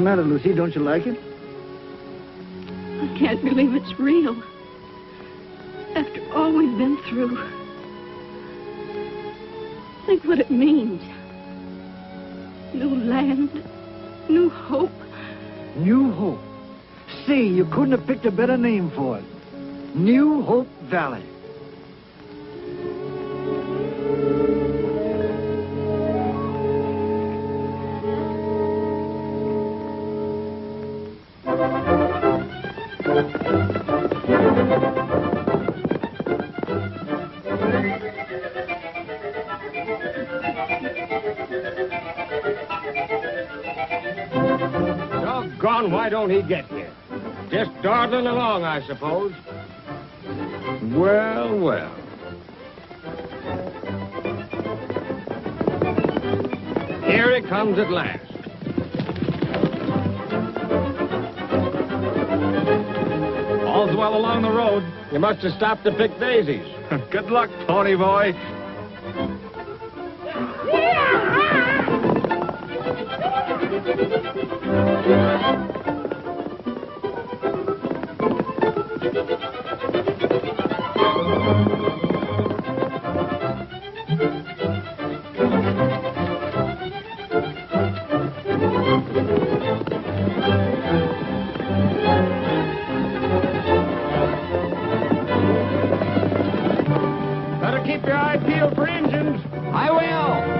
the matter, Lucy? Don't you like it? I can't believe it's real. After all we've been through. Think what it means. New land, new hope. New Hope. See, you couldn't have picked a better name for it. New Hope Valley. Doggone, why don't he get here? Just dawdling along, I suppose. Well, well. Here he comes at last. All's well along the road. You must have stopped to pick daisies. Good luck, pony boy. Better keep your eye peeled for engines. I will.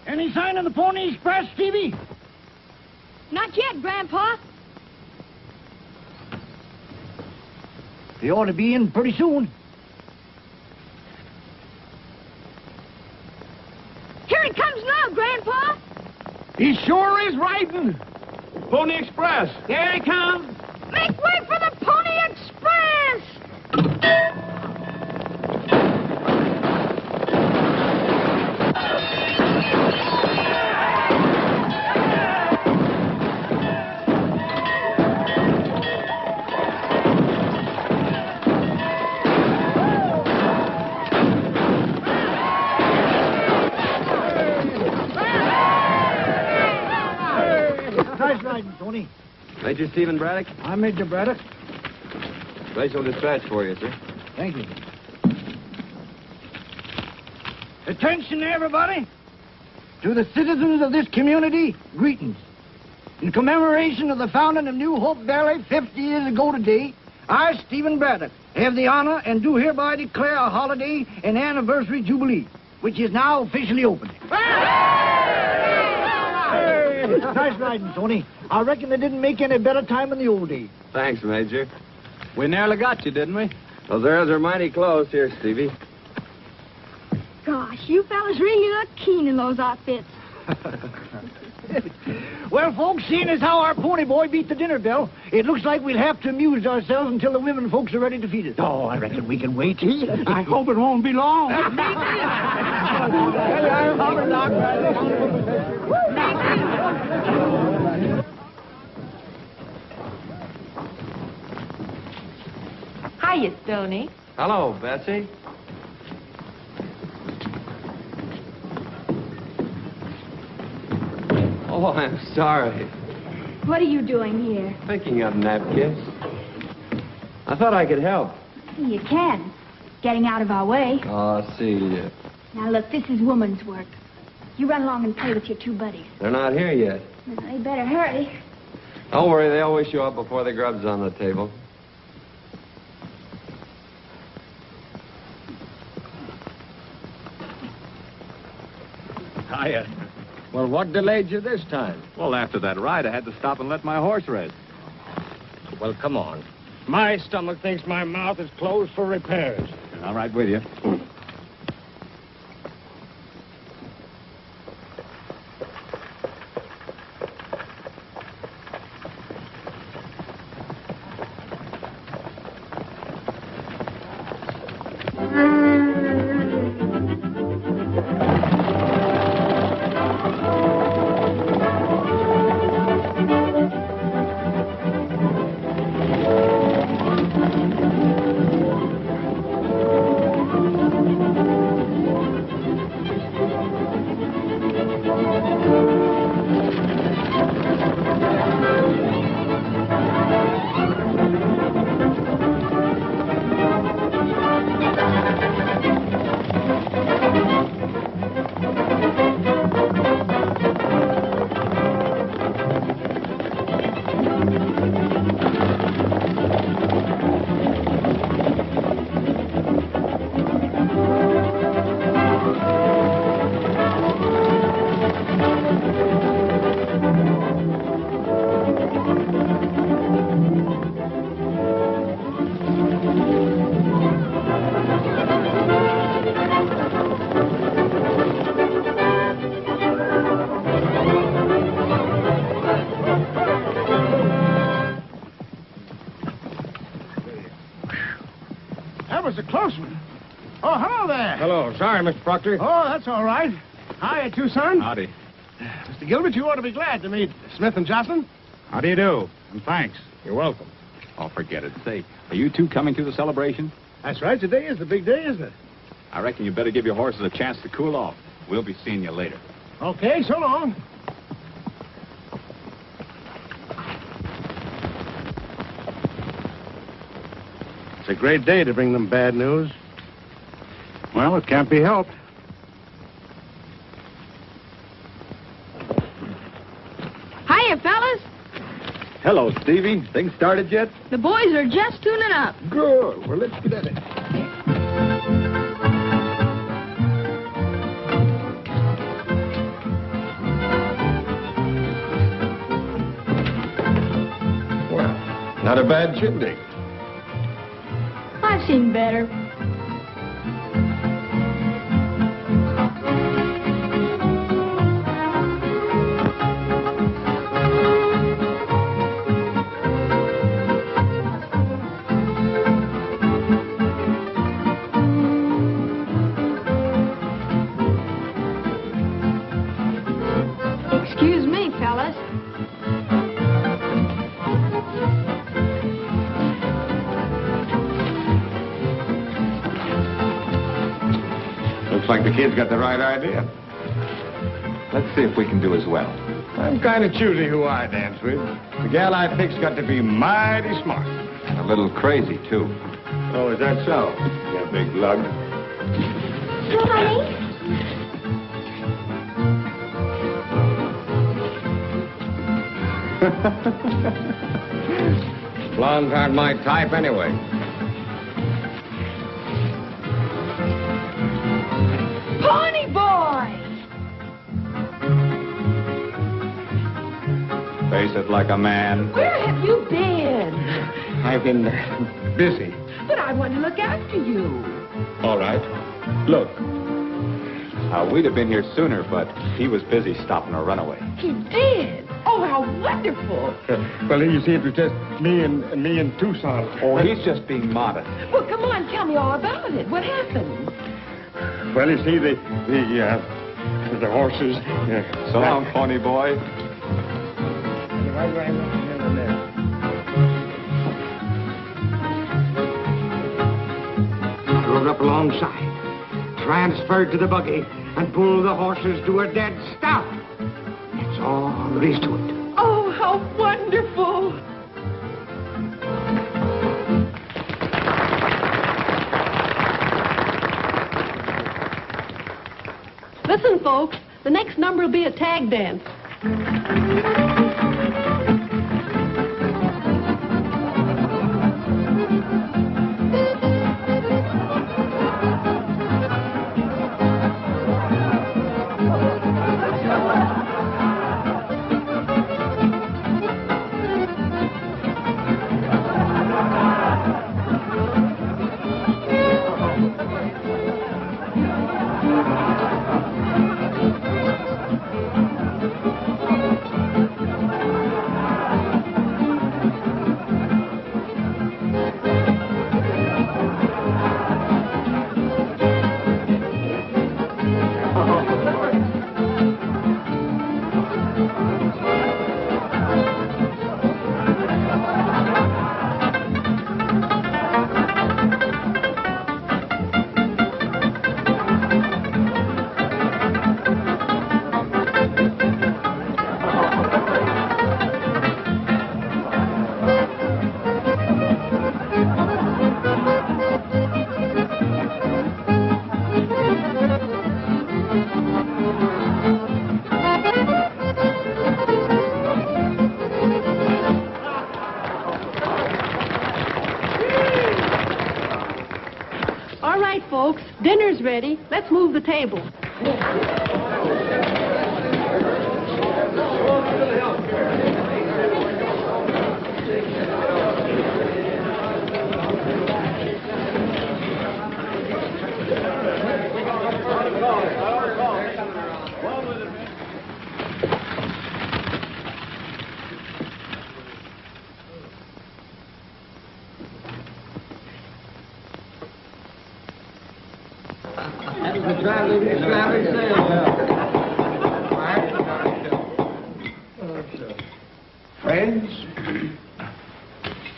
Any sign of the Pony Express, Stevie? Not yet, Grandpa. They ought to be in pretty soon. Here it comes now, Grandpa. He sure is riding. Pony Express. Here he comes. Make way for the Pony Express! Nice riding, Tony. Major Stephen Braddock. I'm Major Braddock. Glacial dispatch for you, sir. Thank you. Attention, everybody. To the citizens of this community, greetings. In commemoration of the founding of New Hope Valley 50 years ago today, I, Stephen Braddock, have the honor and do hereby declare a holiday and anniversary jubilee, which is now officially open. Nice riding, Tony. I reckon they didn't make any better time in the old days. Thanks, Major. We nearly got you, didn't we? Those arrows are mighty close. Here, Stevie. Gosh, you fellas really look keen in those outfits. Well, folks, seeing as how our pony boy beat the dinner bell, it looks like we'll have to amuse ourselves until the women folks are ready to feed us. Oh, I reckon we can wait. I hope it won't be long. Hiya, Stoney. Hello, Betsy. Oh, I'm sorry. What are you doing here? Picking up napkins. I thought I could help. You can. Getting out of our way. Oh, see. Now, look, this is woman's work. You run along and play with your two buddies. They're not here yet. Now, you better hurry. Don't worry, they always show up before the grub's on the table. Hiya. Well, what delayed you this time? Well, after that ride, I had to stop and let my horse rest. Well, come on. My stomach thinks my mouth is closed for repairs. All right with you. That was a close one. Oh, hello there. Hello. Sorry, Mr. Proctor. Oh, that's all right. Hiya, Tucson. Howdy. Mr. Gilbert, you ought to be glad to meet Smith and Jocelyn. How do you do? And thanks. You're welcome. Oh, forget it. Say, are you two coming to the celebration? That's right. Today is the big day, isn't it? I reckon you better give your horses a chance to cool off. We'll be seeing you later. Okay, so long. It's a great day to bring them bad news. Well, it can't be helped. Hiya, fellas. Hello, Stevie. Things started yet? The boys are just tuning up. Good. Well, let's get at it. Well, not a bad shindig. I've seen better. Excuse me, fellas. Looks like the kid's got the right idea. Let's see if we can do as well. I'm kind of choosy who I dance with. The gal I pick's got to be mighty smart. A little crazy, too. Oh, is that so? You big lug. Honey? Blondes aren't my type anyway. Pony boy! Face it like a man. Where have you been? I've been busy. But I want to look after you. All right. Look. We'd have been here sooner, but he was busy stopping a runaway. He did. Oh, how wonderful. Well, you see, it was just me and Tucson. Oh, he's just being modest. Well, come on, tell me all about it. What happened? Well, you see, the horses. So long, pony boy. Rode up alongside, transferred to the buggy, and pulled the horses to a dead stop. That's all there is to it. Oh, how wonderful. Listen, folks. The next number will be a tag dance. All right, folks, dinner's ready. Let's move the table. Friends,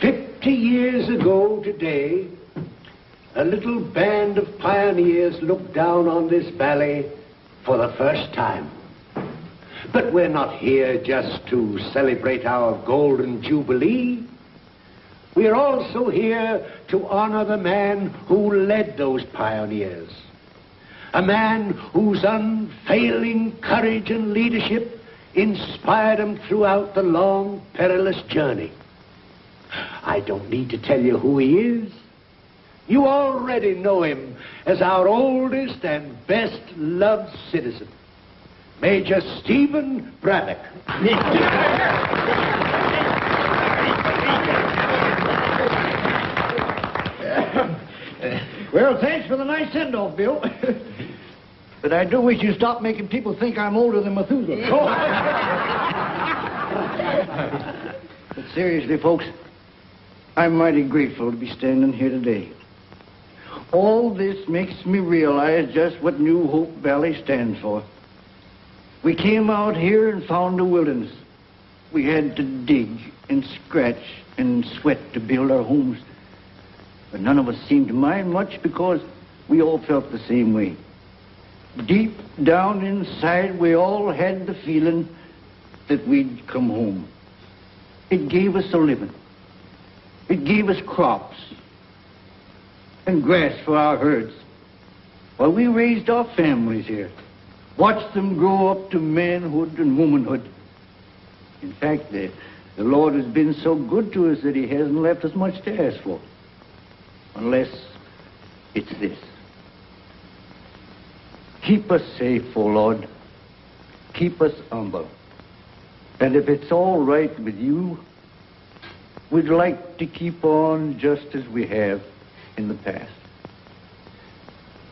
50 years ago today, a little band of pioneers looked down on this valley for the first time. But we're not here just to celebrate our golden jubilee. We're also here to honor the man who led those pioneers. A man whose unfailing courage and leadership inspired them throughout the long, perilous journey. I don't need to tell you who he is. You already know him as our oldest and best loved citizen, Major Stephen Braddock. Well, thanks for the nice send-off, Bill. But I do wish you'd stop making people think I'm older than Methuselah. But seriously, folks, I'm mighty grateful to be standing here today. All this makes me realize just what New Hope Valley stands for. We came out here and found a wilderness. We had to dig and scratch and sweat to build our homes. But none of us seemed to mind much because we all felt the same way. Deep down inside, we all had the feeling that we'd come home. It gave us a living. It gave us crops and grass for our herds while we raised our families here, watched them grow up to manhood and womanhood. In fact, the Lord has been so good to us that he hasn't left us much to ask for. Unless it's this. Keep us safe, O Lord. Keep us humble. And if it's all right with you, we'd like to keep on just as we have in the past.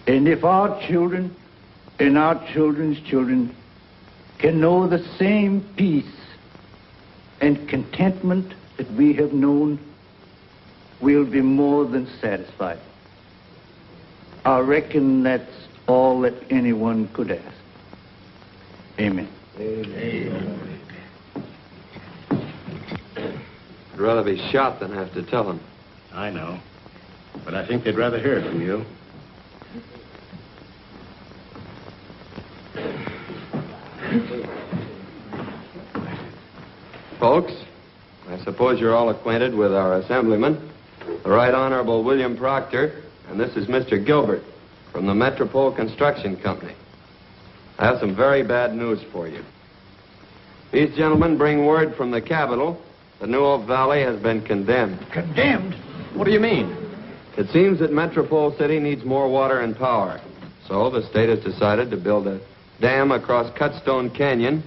And if our children and our children's children can know the same peace and contentment that we have known, we'll be more than satisfied. I reckon that's all that anyone could ask. Amen. Amen. I'd rather be shot than have to tell them. I know. But I think they'd rather hear it from you. Folks, I suppose you're all acquainted with our assemblyman, the Right Honorable William Proctor, and this is Mr. Gilbert from the Metropole Construction Company. I have some very bad news for you. These gentlemen bring word from the Capitol that New Hope Valley has been condemned. Condemned? What do you mean? It seems that Metropole City needs more water and power. So the state has decided to build a dam across Cutstone Canyon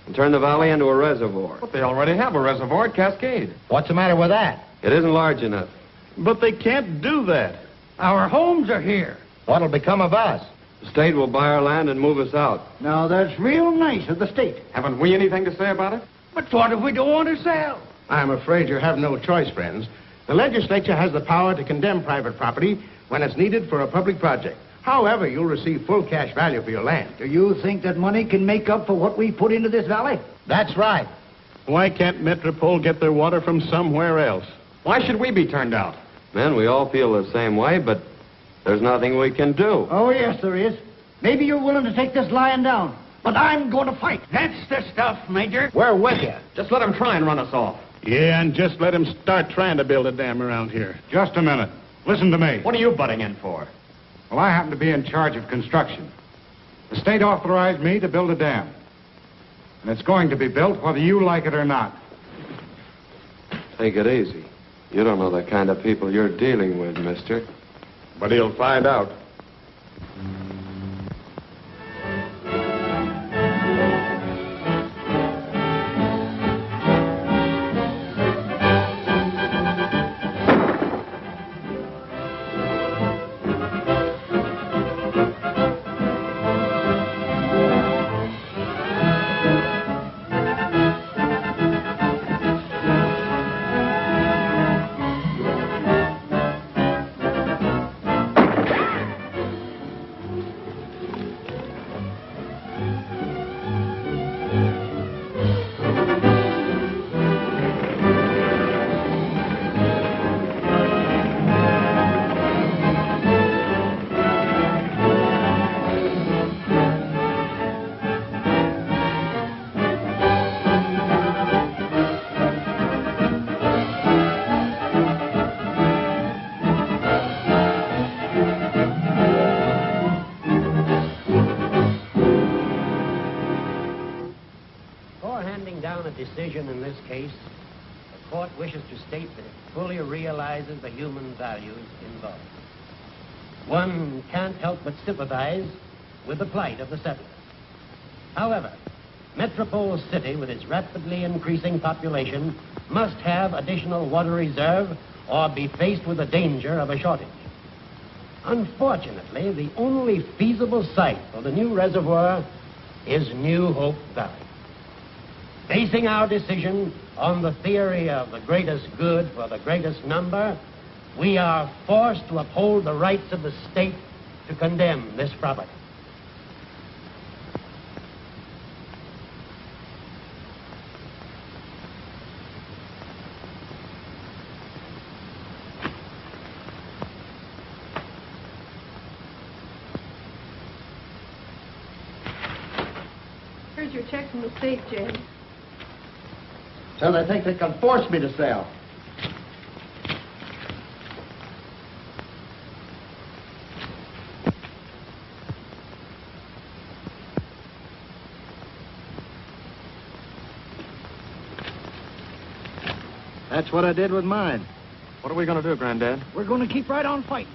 and turn the valley into a reservoir. But they already have a reservoir at Cascade. What's the matter with that? It isn't large enough. But they can't do that. Our homes are here. What'll become of us? The state will buy our land and move us out. Now, that's real nice of the state. Haven't we anything to say about it? But what if we don't want to sell? I'm afraid you have no choice, friends. The legislature has the power to condemn private property when it's needed for a public project. However, you'll receive full cash value for your land. Do you think that money can make up for what we put into this valley? That's right. Why can't Metropole get their water from somewhere else? Why should we be turned out? Men, we all feel the same way, but there's nothing we can do. Oh, yes, there is. Maybe you're willing to take this lying down, but I'm going to fight. That's the stuff, Major. We're with you. Just let them try and run us off. Yeah, and just let them start trying to build a dam around here. Just a minute. Listen to me. What are you butting in for? Well, I happen to be in charge of construction. The state authorized me to build a dam. And it's going to be built whether you like it or not. Take it easy. You don't know the kind of people you're dealing with, mister. But he'll find out. Decision in this case, the court wishes to state that it fully realizes the human values involved. One can't help but sympathize with the plight of the settlers. However, Metropole City, with its rapidly increasing population, must have additional water reserve or be faced with the danger of a shortage. Unfortunately, the only feasible site for the new reservoir is New Hope Valley. Basing our decision on the theory of the greatest good for the greatest number, we are forced to uphold the rights of the state to condemn this property. Here's your check from the state, Jed. So they think they can force me to sell. That's what I did with mine. What are we going to do, Granddad? We're going to keep right on fighting.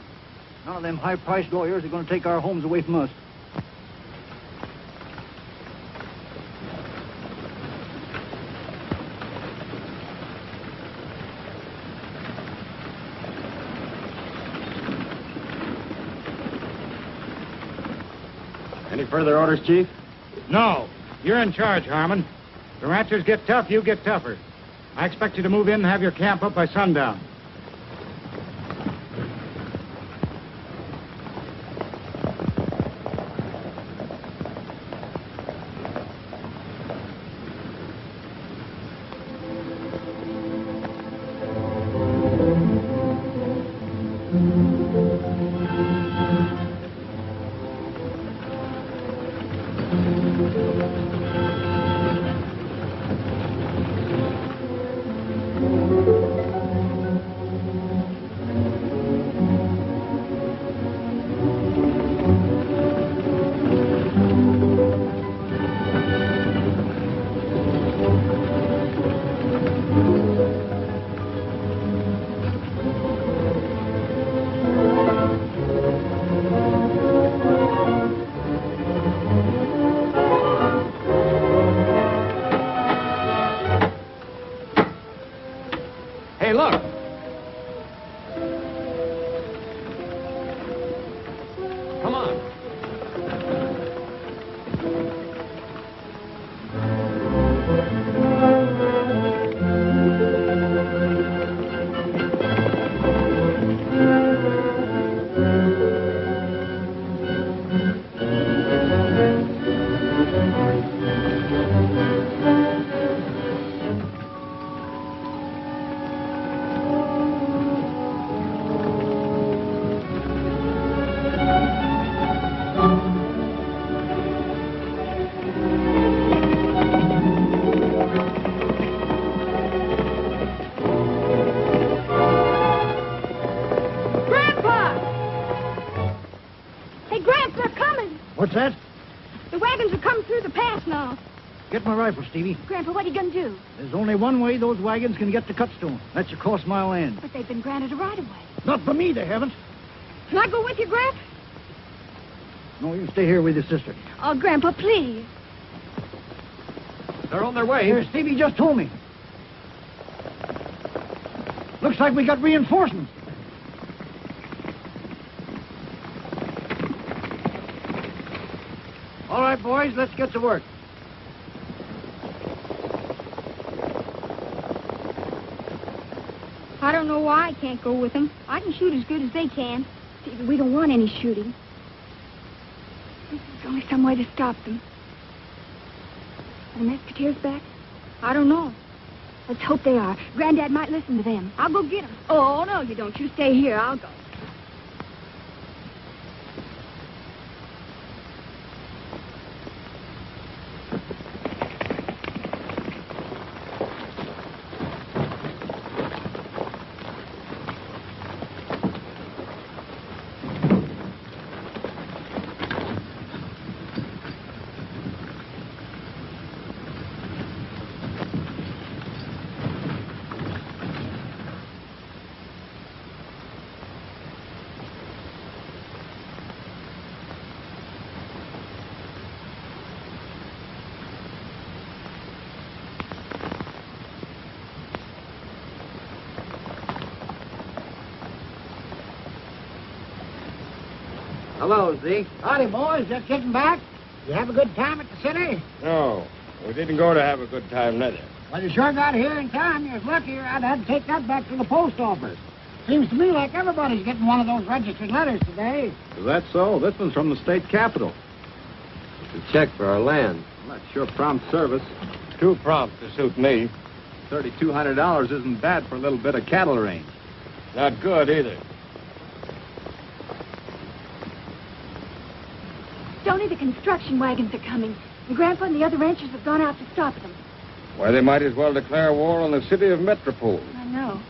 None of them high-priced lawyers are going to take our homes away from us. Any further orders, Chief? No. You're in charge, Harmon. The ranchers get tough, you get tougher. I expect you to move in and have your camp up by sundown. What's that? The wagons are coming through the pass now. Get my rifle, Stevie. Grandpa, what are you going to do? There's only one way those wagons can get to Cutstone. That's across my land. But they've been granted a right-of-way. Not for me, they haven't. Can I go with you, Grandpa? No, you stay here with your sister. Oh, Grandpa, please. They're on their way. Here, Stevie just told me. Looks like we got reinforcements. All right, boys, let's get to work. I don't know why I can't go with them. I can shoot as good as they can. Stevie, we don't want any shooting. There's only some way to stop them. Are the Musketeers back? I don't know. Let's hope they are. Granddad might listen to them. I'll go get them. Oh, no, you don't. You stay here. I'll go. Hello, Zeke. Howdy, boys. Just getting back? You have a good time at the city? No, we didn't go to have a good time, neither. Well, you sure got here in time. You was luckier. I'd had to take that back to the post office. Seems to me like everybody's getting one of those registered letters today. Is that so? This one's from the state capitol. It's a check for our land. Well, that's sure prompt service. Too prompt to suit me. $3,200 isn't bad for a little bit of cattle range. Not good, either. Stoney, the construction wagons are coming. And Grandpa and the other ranchers have gone out to stop them. Why, they might as well declare war on the city of Metropole. I know.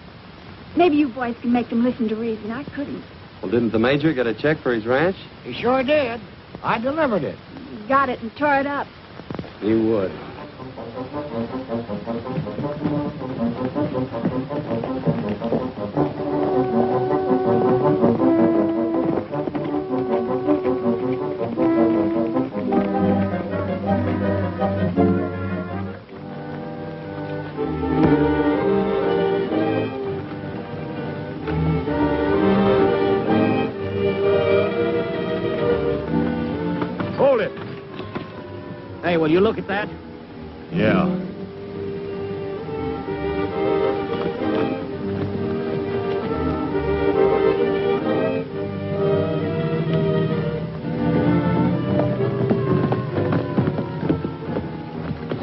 Maybe you boys can make them listen to reason. I couldn't. Well, didn't the major get a check for his ranch? He sure did. I delivered it. He got it and tore it up. You would. Hold it. Hey, will you look at that? Yeah.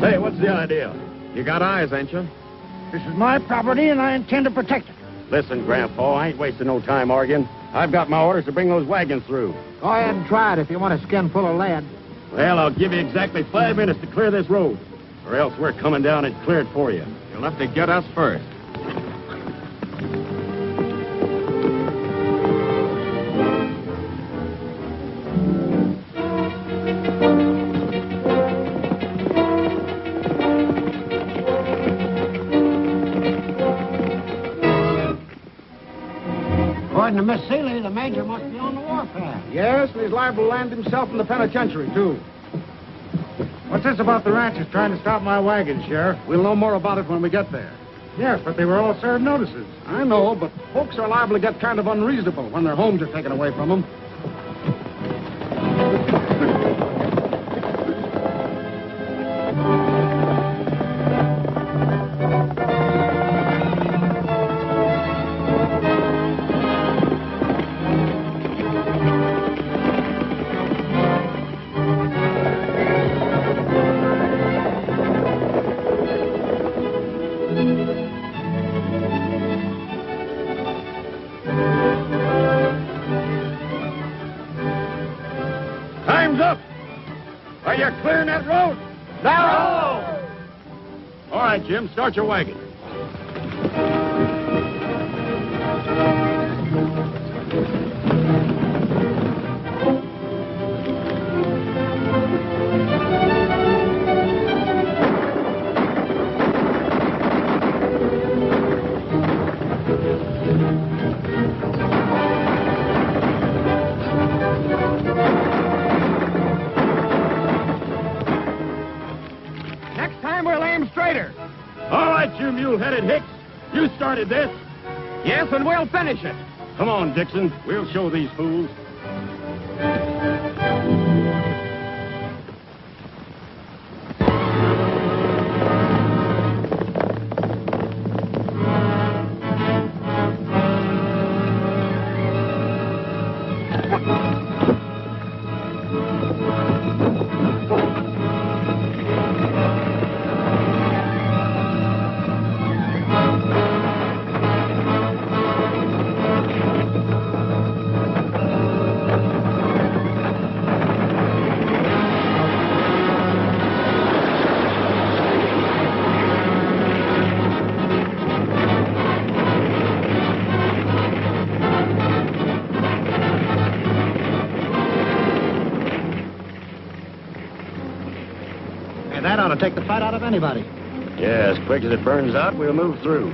Say, what's the idea? You got eyes, ain't you? This is my property, and I intend to protect it. Listen, Grandpa, I ain't wasting no time arguing. I've got my orders to bring those wagons through. Go ahead and try it if you want a skin full of lead. Well, I'll give you exactly 5 minutes to clear this road, or else we're coming down and clear it for you. You'll have to get us first. According to Miss Seeley, the major must be on the warpath. Yes, and he's liable to land himself in the penitentiary, too. What's this about the ranchers trying to stop my wagon, Sheriff? We'll know more about it when we get there. Yes, but they were all served notices. I know, but folks are liable to get kind of unreasonable when their homes are taken away from them. Time's up. Are you clearing that road? No! All right, Jim, start your wagon. aim straighter. All right, you mule-headed hicks. You started this. Yes, and we'll finish it. Come on, Dixon. We'll show these fools. That ought to take the fight out of anybody. Yeah, as quick as it burns out, we'll move through.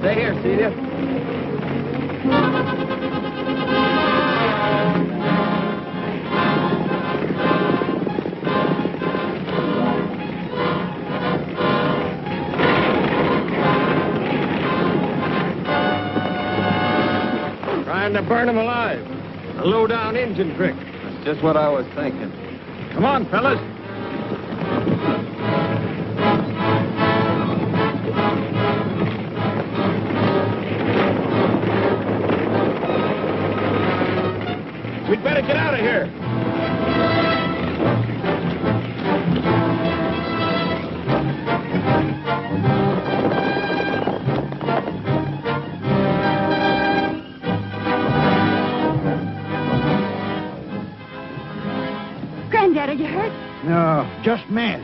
Stay here, Celia. Trying to burn them alive. A low-down engine trick. That's just what I was thinking. Come on, fellas. We'd better get out of here. Granddad, are you hurt? No, just mad.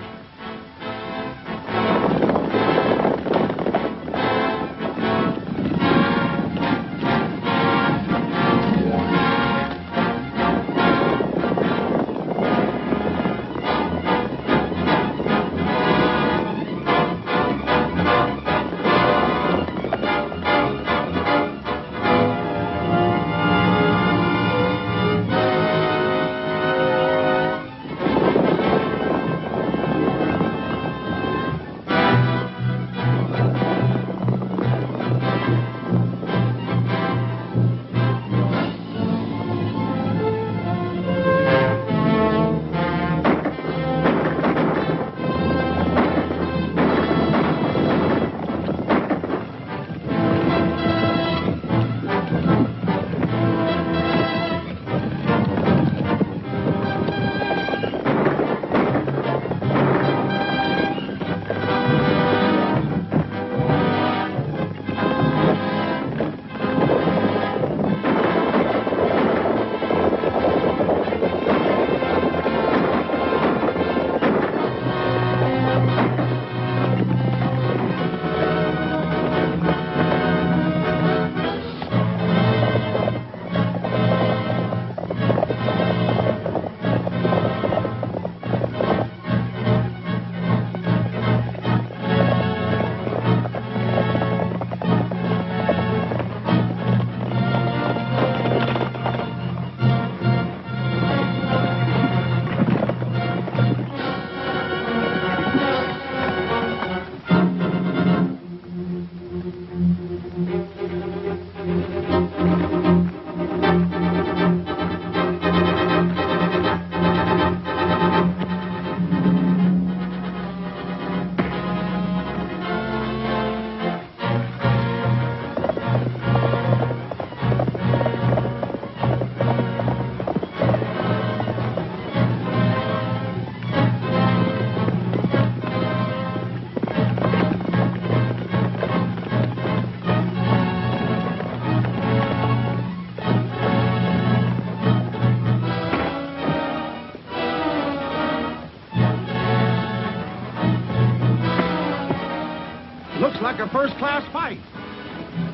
Looks like a first-class fight.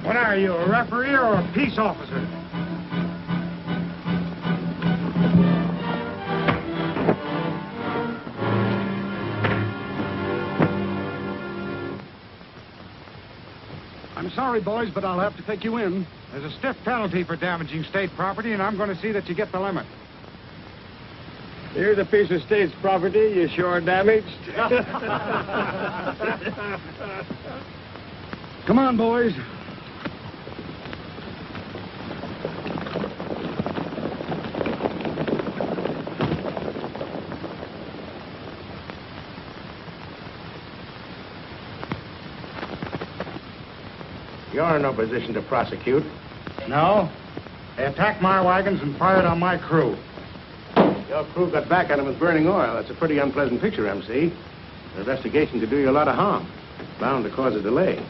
What are you, a referee or a peace officer? I'm sorry, boys, but I'll have to take you in. There's a stiff penalty for damaging state property, and I'm going to see that you get the limit. Here's a piece of state's property you sure damaged. Come on, boys. You're in no position to prosecute. No. They attacked my wagons and fired on my crew. Your crew got back at him with burning oil. That's a pretty unpleasant picture, MC. An investigation could do you a lot of harm. Bound to cause a delay.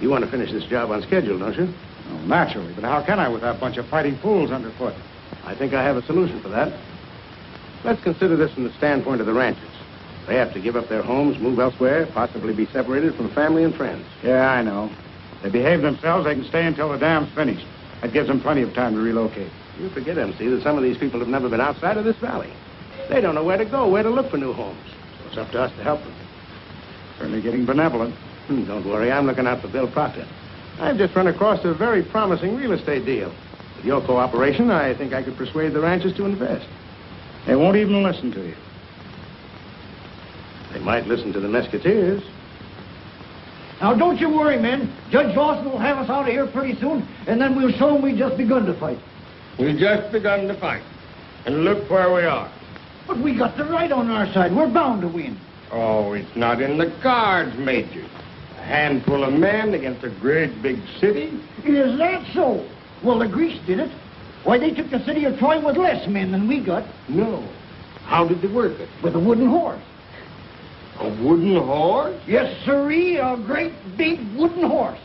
You want to finish this job on schedule, don't you? Oh, naturally, but how can I with that bunch of fighting fools underfoot? I think I have a solution for that. Let's consider this from the standpoint of the ranchers. They have to give up their homes, move elsewhere, possibly be separated from family and friends. Yeah, I know. They behave themselves, they can stay until the dam's finished. That gives them plenty of time to relocate. You forget, MC, that some of these people have never been outside of this valley. They don't know where to go, where to look for new homes. So it's up to us to help them. Certainly getting benevolent. Don't worry, I'm looking out for Bill Proctor. I've just run across a very promising real estate deal. With your cooperation, I think I could persuade the ranchers to invest. They won't even listen to you. They might listen to the Musketeers. Now, don't you worry, men. Judge Lawson will have us out of here pretty soon, and then we'll show him we just begun to fight. We just begun to fight. And look where we are. But we got the right on our side. We're bound to win. Oh, it's not in the cards, Major. A handful of men against a great big city. Is that so? Well, the Greeks did it. Why, they took the city of Troy with less men than we got. No. How did they work it? With a wooden horse. A wooden horse? Yes, sirree, a great big wooden horse.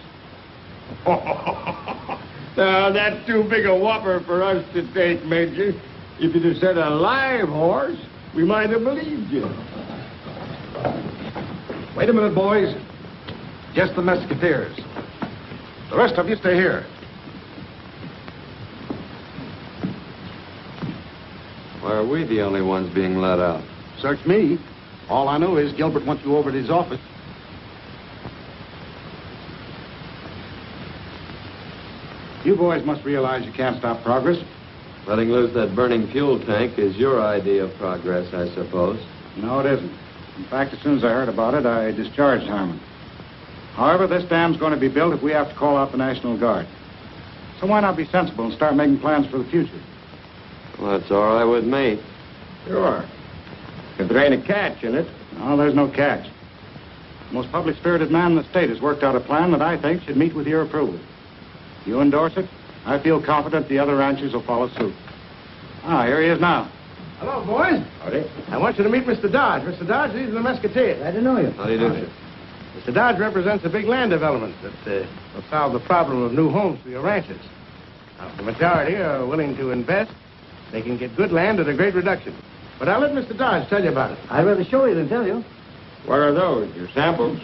Now, that's too big a whopper for us to take, Major. If you'd have said a live horse, we might have believed you. Wait a minute, boys. Just the Musketeers. The rest of you stay here. Why are we the only ones being let out? Search me. All I know is Gilbert wants you over to his office. You boys must realize you can't stop progress. Letting loose that burning fuel tank is your idea of progress, I suppose. No, it isn't. In fact, as soon as I heard about it, I discharged Harmon. However, this dam's going to be built if we have to call out the National Guard. So why not be sensible and start making plans for the future? Well, that's all right with me. Sure. If there ain't a catch in it. No, there's no catch. The most public-spirited man in the state has worked out a plan that I think should meet with your approval. If you endorse it, I feel confident the other ranchers will follow suit. Ah, here he is now. Hello, boys. Howdy. I want you to meet Mr. Dodge. Mr. Dodge, these are the Musketeers. Glad to know you. How do you do, sir? Mr. Dodge represents a big land development that will solve the problem of new homes for your ranchers. Now, if the majority are willing to invest, they can get good land at a great reduction. But I'll let Mr. Dodge tell you about it. I'd rather show you than tell you. What are those, your samples?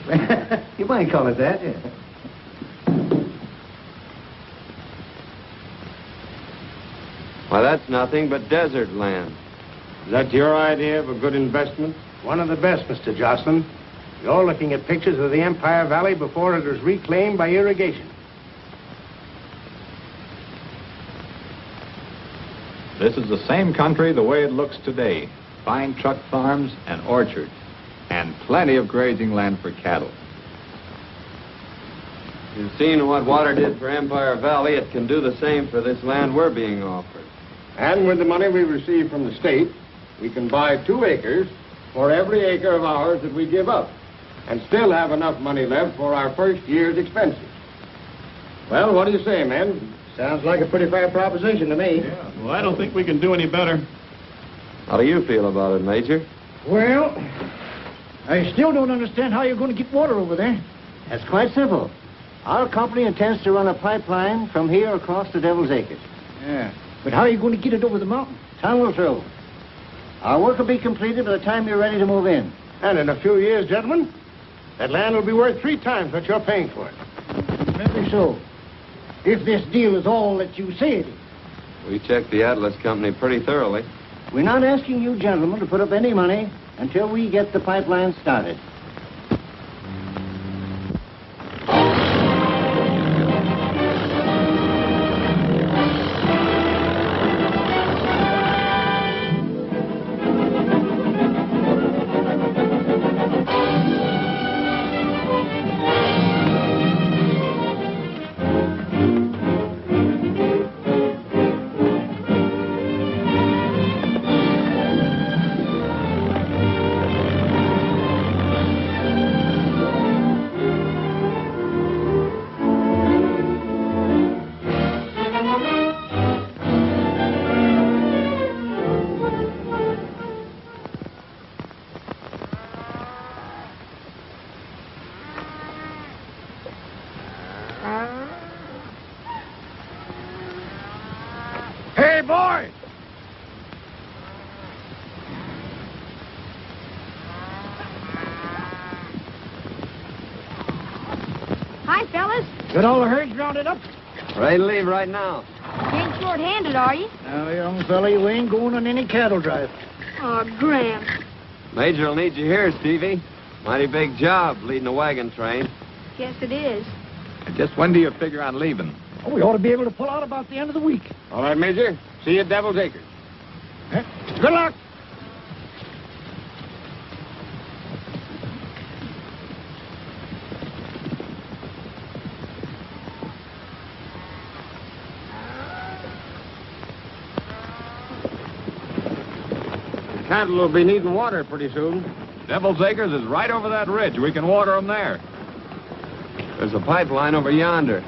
You might call it that, yeah. Why, that's nothing but desert land. Is that your idea of a good investment? One of the best, Mr. Jocelyn. You're looking at pictures of the Empire Valley before it was reclaimed by irrigation. This is the same country the way it looks today. Fine truck farms and orchards. And plenty of grazing land for cattle. You've seen what water did for Empire Valley. It can do the same for this land we're being offered. And with the money we receive from the state, we can buy 2 acres for every acre of ours that we give up, and still have enough money left for our first year's expenses. Well, what do you say, men? Sounds like a pretty fair proposition to me. Yeah, well, I don't think we can do any better. How do you feel about it, Major? Well, I still don't understand how you're going to get water over there. That's quite simple. Our company intends to run a pipeline from here across the Devil's Acres. Yeah, but how are you going to get it over the mountain? Tunnel through. Our work will be completed by the time you're ready to move in. And in a few years, gentlemen, that land will be worth 3 times what you're paying for it. Maybe so. If this deal is all that you say it is. We checked the Atlas Company pretty thoroughly. We're not asking you gentlemen to put up any money until we get the pipeline started. boy! Hi, fellas. Got all the herds rounded up? Ready to leave right now. You ain't short-handed, are you? Now, young fella, you ain't going on any cattle drive. Oh, Graham. Major will need you here, Stevie. Mighty big job leading a wagon train. Guess it is. Just when do you figure on leaving? Oh, we ought to be able to pull out about the end of the week. All right, Major. See you at Devil's Acres. Good luck. The cattle will be needing water pretty soon. Devil's Acres is right over that ridge. We can water them there. There's a pipeline over yonder.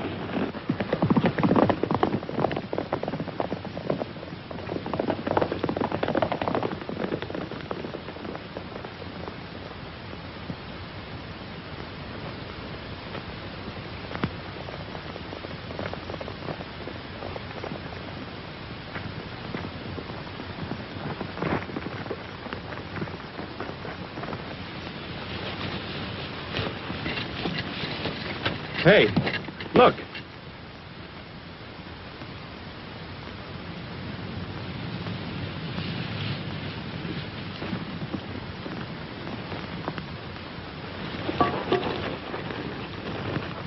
Hey, look.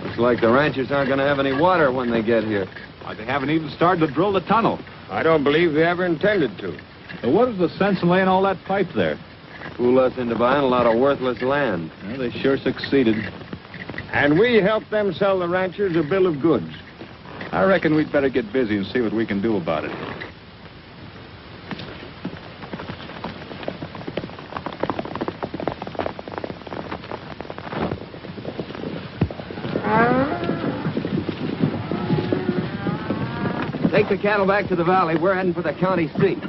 Looks like the ranchers aren't going to have any water when they get here. Why, they haven't even started to drill the tunnel. I don't believe they ever intended to. So what is the sense in laying all that pipe there? Fool us into buying a lot of worthless land. Well, they sure succeeded. And we helped them sell the ranchers a bill of goods. I reckon we'd better get busy and see what we can do about it. Take the cattle back to the valley. We're heading for the county seat.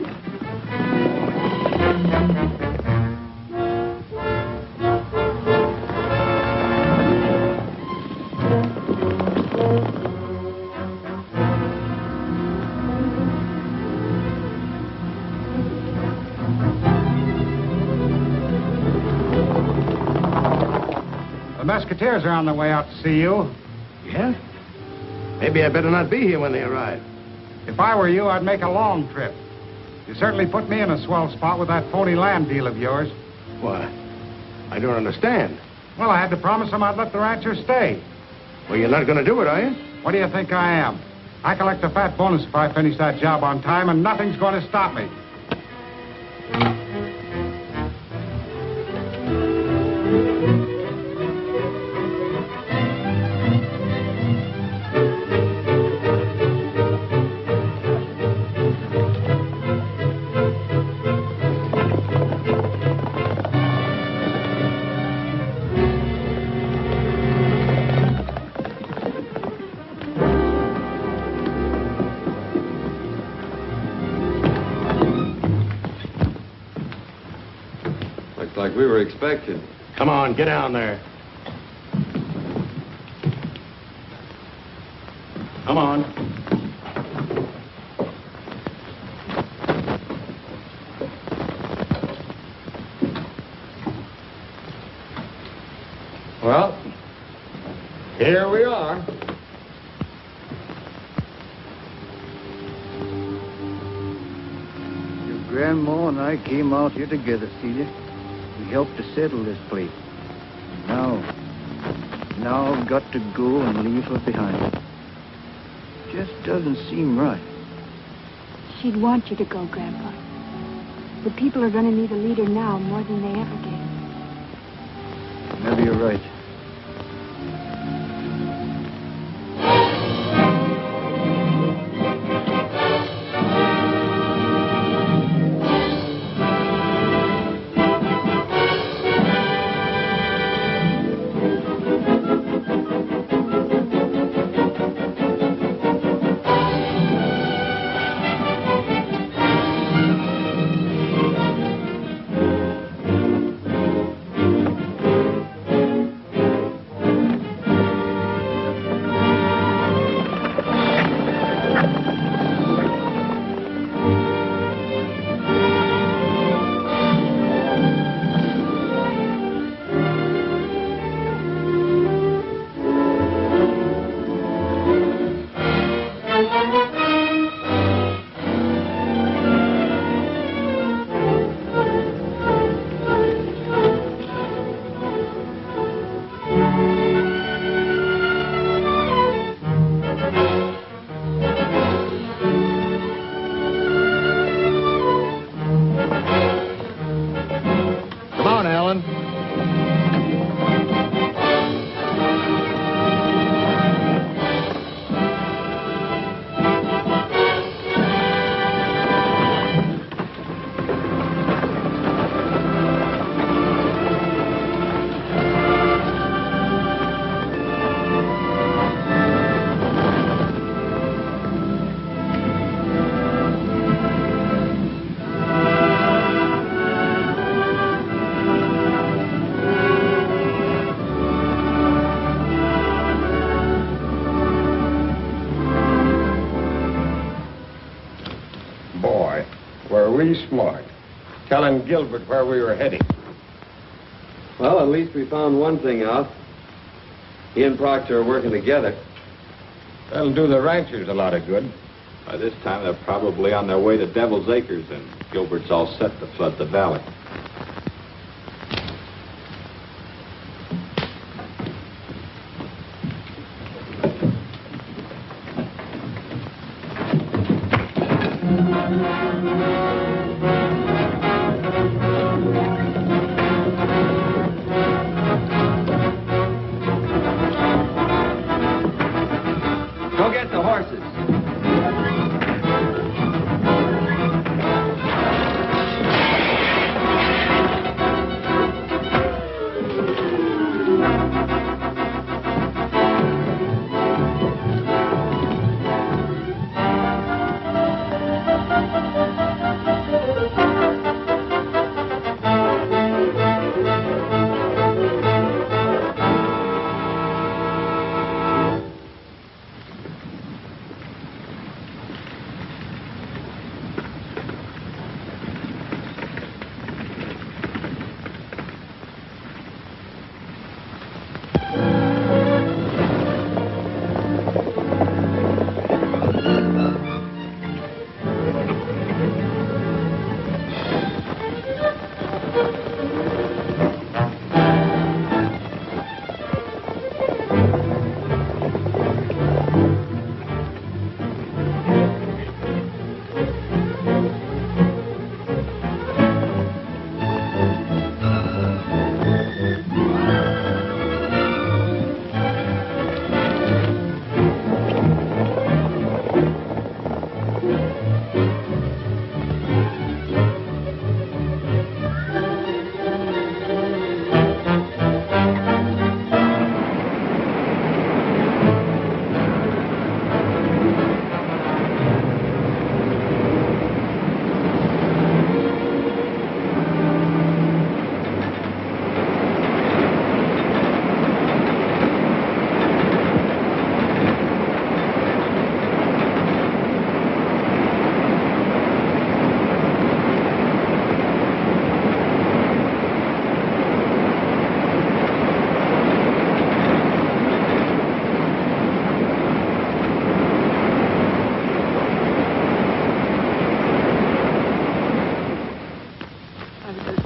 The Musketeers are on their way out to see you. Yeah? Maybe I better not be here when they arrive. If I were you, I'd make a long trip. You certainly put me in a swell spot with that phony land deal of yours. Why? I don't understand. Well, I had to promise them I'd let the ranchers stay. Well, you're not going to do it, are you? What do you think I am? I collect a fat bonus if I finish that job on time, and nothing's going to stop me. Looks like we were expected. Come on, get down there. Come on. Well, here we are. Your grandma and I came out here together, Celia. We helped to settle this place. Now I've got to go and leave her behind. Just doesn't seem right. She'd want you to go, Grandpa. The people are going to need a leader now more than they ever did. Maybe you're right. awfully smart. Telling Gilbert where we were heading. Well, at least we found one thing out. He and Proctor are working together. That'll do the ranchers a lot of good. By this time, they're probably on their way to Devil's Acres, and Gilbert's all set to flood the valley. Go get the horses.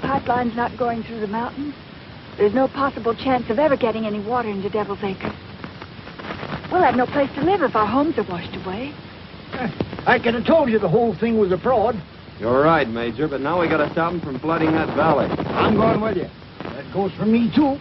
Pipeline's not going through the mountains. There's no possible chance of ever getting any water into Devil's Acres. We'll have no place to live if our homes are washed away. I could have told you the whole thing was a fraud. You're right, Major, but now we gotta stop them from flooding that valley. I'm going with you. That goes for me, too.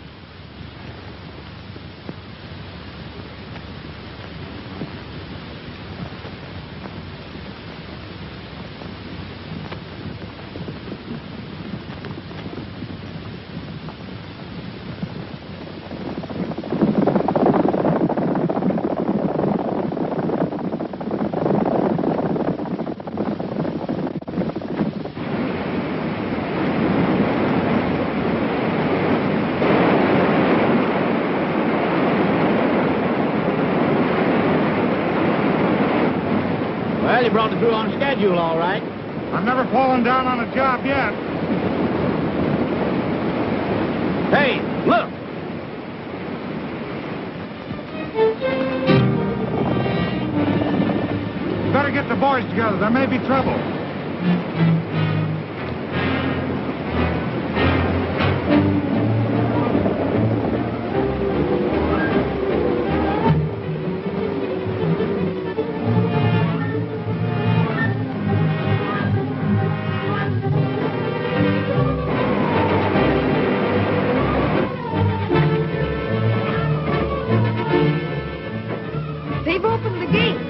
Well, you brought it through on schedule, all right. I've never fallen down on a job yet. Hey, look! Better get the boys together. There may be trouble. They've opened the gates.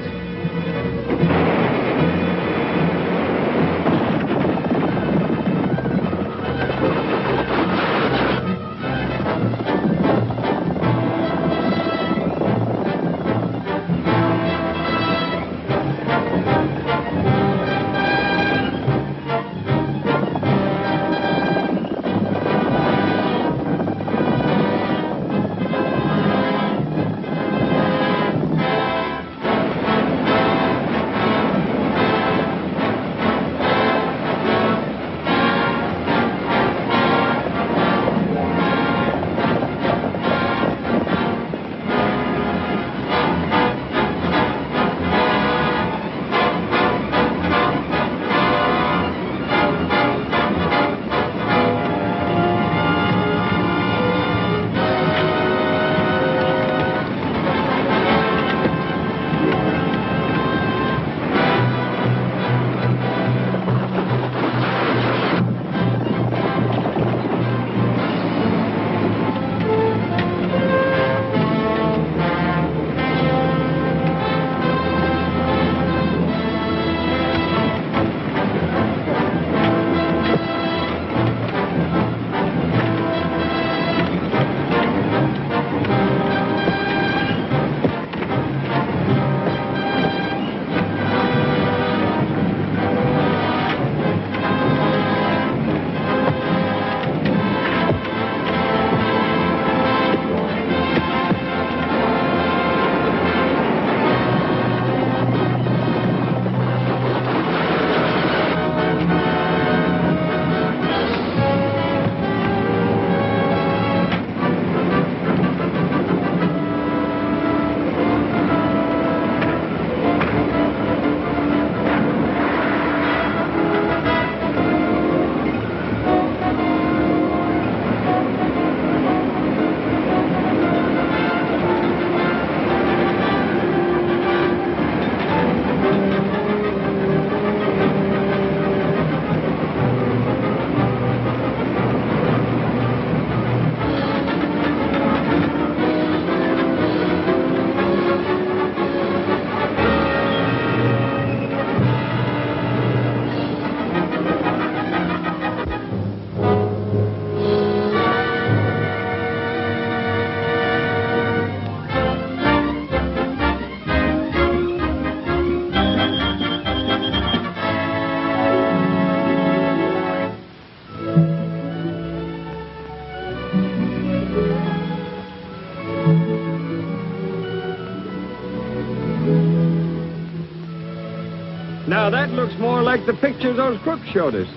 Now that looks more like the pictures those crooks showed us.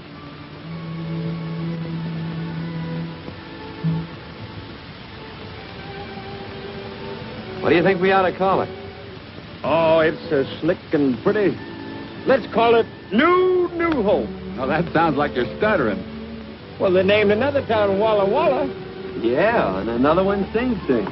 What do you think we ought to call it? Oh, it's slick and pretty. Let's call it New Hope. Now, that sounds like you're stuttering. Well, they named another town Walla Walla. Yeah, and another one Sing Sing.